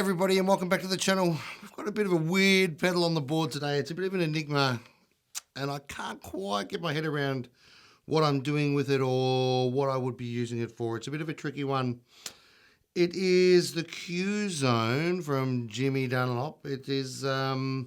Everybody, and welcome back to the channel. We've got a bit of a weird pedal on the board today. It's a bit of an enigma and I can't quite get my head around what I'm doing with it or what I would be using it for. It's a bit of a tricky one. It is the Qzone from Jimmy Dunlop. It is a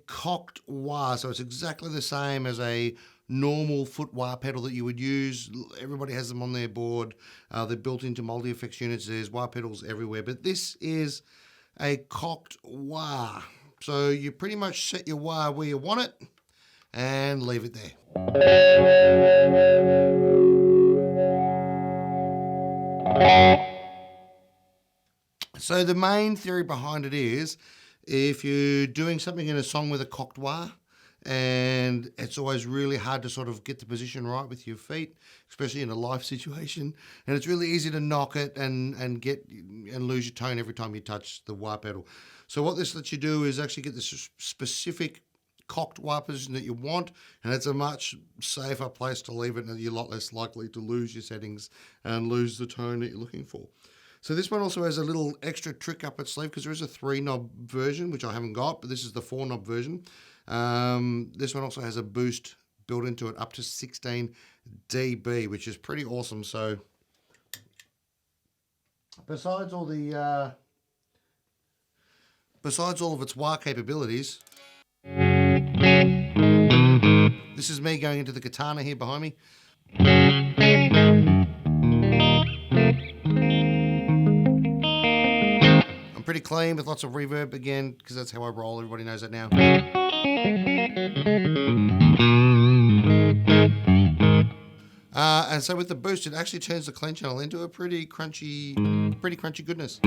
cocked wah, so it's exactly the same as a normal foot wah pedal that you would use. Everybody has them on their board. They're built into multi-effects units. There's wah pedals everywhere, but this is a cocked wah. So you pretty much set your wah where you want it and leave it there. So the main theory behind it is, if you're doing something in a song with a cocked wah, and it's always really hard to sort of get the position right with your feet, especially in a live situation, and it's really easy to knock it and lose your tone every time you touch the wah pedal. So what this lets you do is actually get this specific cocked wah position that you want, and it's a much safer place to leave it, and you're a lot less likely to lose your settings and lose the tone that you're looking for. So this one also has a little extra trick up its sleeve, because there is a 3-knob version, which I haven't got, but this is the 4-knob version. This one also has a boost built into it up to 16 dB, which is pretty awesome. So besides all of its wah capabilities, this is me going into the katana here behind me. I'm pretty clean with lots of reverb again, because that's how I roll. Everybody knows that now. And so with the boost, it actually turns the clean channel into a pretty crunchy goodness.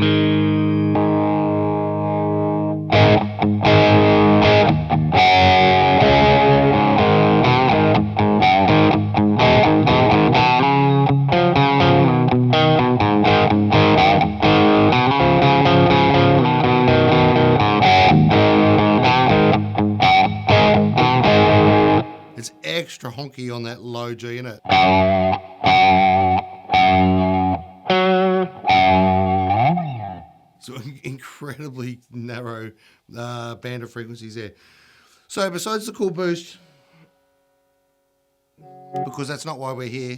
It's extra honky on that low G, isn't it? So incredibly narrow band of frequencies there. So besides the cool boost, because that's not why we're here,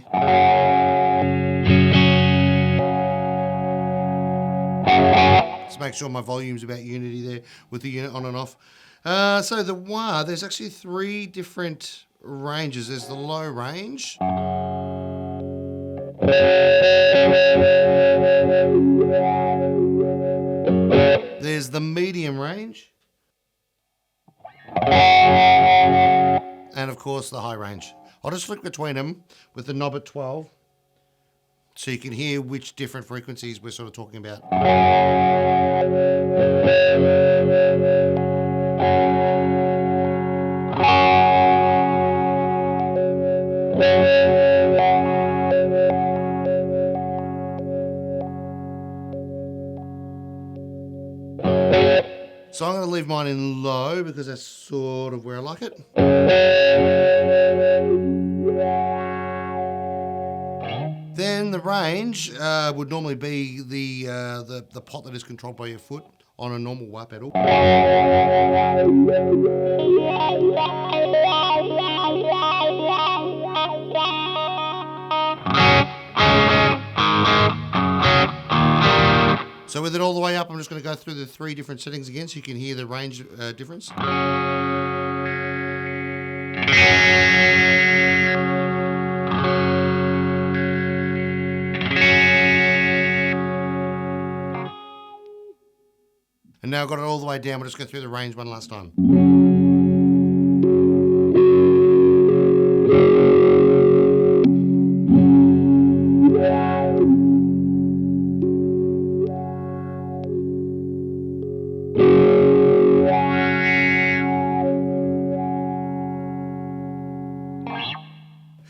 let's make sure my volume's about unity there with the unit on and off. So the wah, there's actually 3 different ranges. There's the low range. There's the medium range. And of course the high range. I'll just flick between them with the knob at 12 so you can hear which different frequencies we're sort of talking about. So I'm going to leave mine in low because that's sort of where I like it. Then the range would normally be the pot that is controlled by your foot on a normal wah pedal. So with it all the way up, I'm just going to go through the 3 different settings again so you can hear the range difference. And now I've got it all the way down. We'll just go through the range one last time.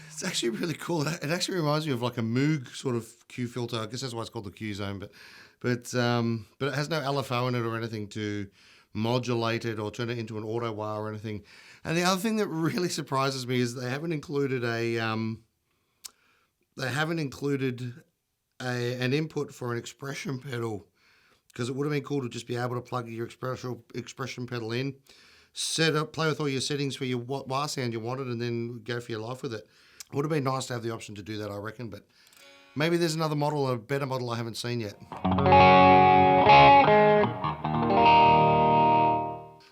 It's actually really cool. It actually reminds me of like a Moog sort of Q filter. I guess that's why it's called the Qzone, but it has no LFO in it or anything to modulate it or turn it into an auto wah or anything. And the other thing that really surprises me is they haven't included an input for an expression pedal because it would have been cool to just be able to plug your expression pedal in, set up, play with all your settings for your wah sound you wanted, and then go for your life with it. It would have been nice to have the option to do that, I reckon, but maybe there's another model, a better model I haven't seen yet.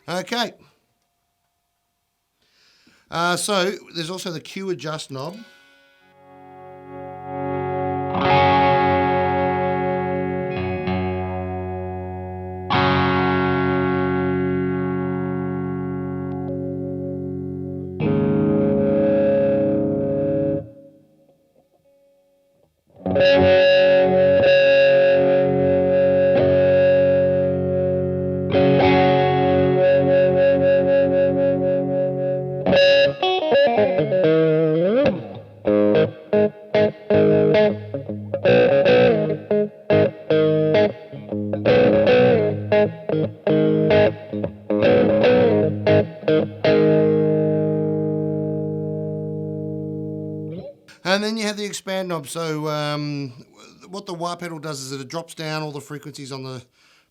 Okay. So there's also the Q adjust knob. And then you have the expand knob. So what the wah pedal does is that it drops down all the frequencies on the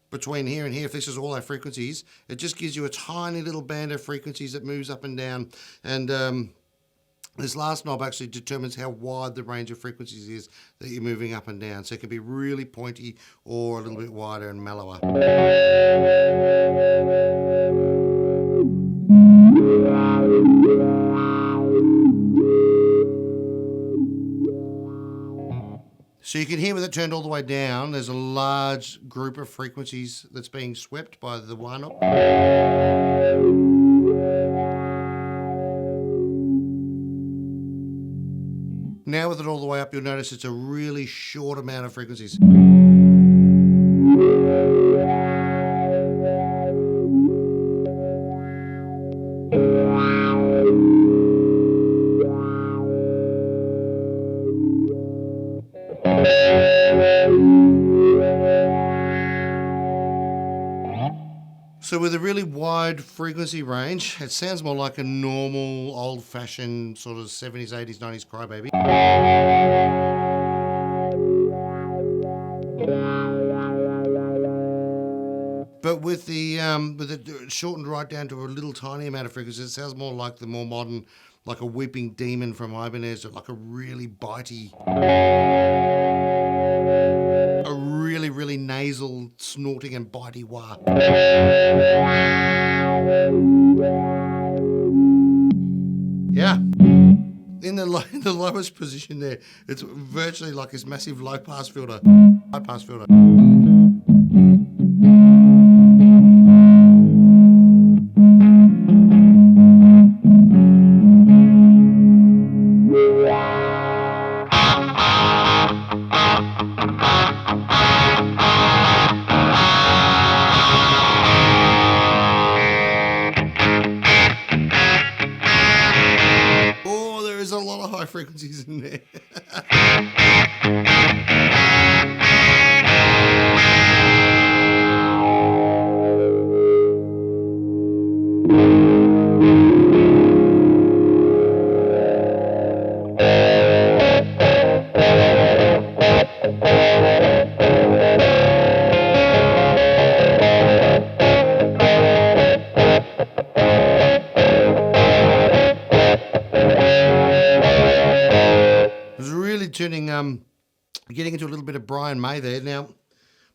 between here and here. If this is all our frequencies, it just gives you a tiny little band of frequencies that moves up and down. And this last knob actually determines how wide the range of frequencies is that you're moving up and down. So it can be really pointy or a little bit wider and mellower. So you can hear with it turned all the way down, there's a large group of frequencies that's being swept by the wah knob. Now with it all the way up, you'll notice it's a really short amount of frequencies. So with a really wide frequency range, it sounds more like a normal, old-fashioned sort of 70s, 80s, 90s Crybaby. But with it shortened right down to a little tiny amount of frequency, it sounds more like the more modern, like a weeping demon from Ibanez, or like a really bitey, a really, really nasal, snorting and bitey wah. Yeah. In the lowest position there, it's virtually like this massive low-pass filter, high-pass filter. There's a lot of high frequencies in there. Getting into a little bit of Brian May there. Now,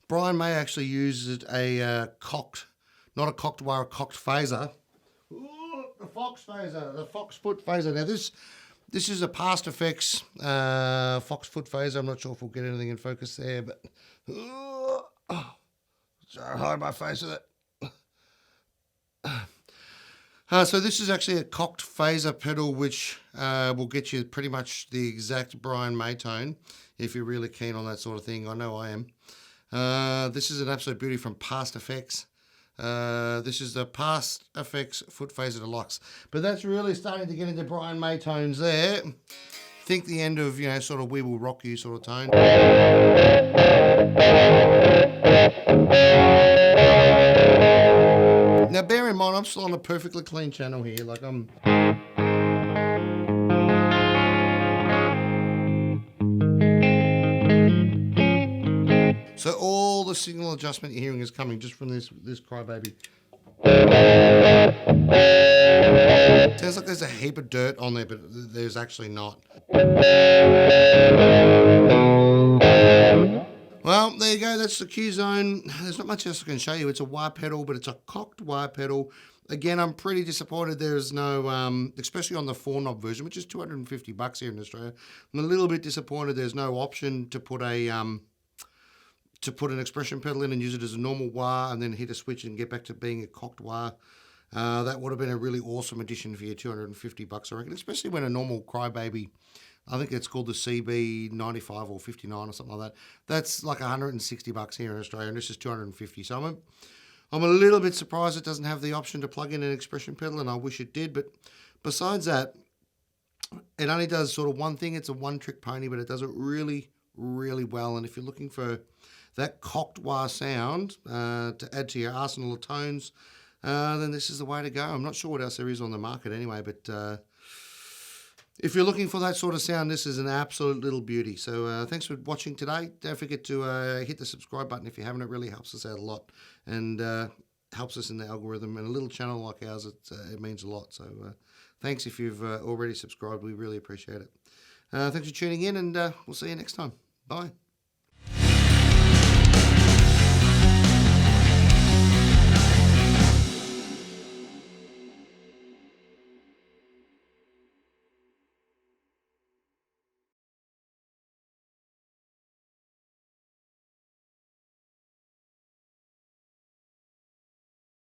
Brian May actually uses a not a cocked wah, a cocked phaser. Ooh, the Fox phaser, the Fox foot phaser. Now this is a past effects Fox foot phaser. I'm not sure if we'll get anything in focus there, but sorry, hide my face with it. So this is actually a cocked phaser pedal, which will get you pretty much the exact Brian May tone if you're really keen on that sort of thing. I know I am. This is an absolute beauty from Past Effects. This is the Past Effects Foot Phaser Deluxe. But that's really starting to get into Brian May tones there. Think the end of, sort of We Will Rock You sort of tone. Now bear in mind, I'm still on a perfectly clean channel here. Like I'm... So all the signal adjustment you're hearing is coming just from this Crybaby. Sounds like there's a heap of dirt on there, but there's actually not. Well, there you go. That's the Qzone. There's not much else I can show you. It's a wah pedal, but it's a cocked wah pedal. Again, I'm pretty disappointed there's no, especially on the 4-knob version, which is $250 here in Australia. I'm a little bit disappointed there's no option to put an expression pedal in and use it as a normal wah and then hit a switch and get back to being a cocked wah. That would have been a really awesome addition for your $250, I reckon, especially when a normal Crybaby, I think it's called the CB95 or 59 or something like that. That's like $160 here in Australia, and this is $250. So I'm a little bit surprised it doesn't have the option to plug in an expression pedal, and I wish it did. But besides that, it only does sort of one thing. It's a one-trick pony, but it does it really, really well. And if you're looking for that cocked wah sound to add to your arsenal of tones, then this is the way to go. I'm not sure what else there is on the market anyway, but if you're looking for that sort of sound, this is an absolute little beauty. So thanks for watching today. Don't forget to hit the subscribe button if you haven't. It really helps us out a lot and helps us in the algorithm. And a little channel like ours, it means a lot. So thanks if you've already subscribed. We really appreciate it. Thanks for tuning in, and we'll see you next time. Bye.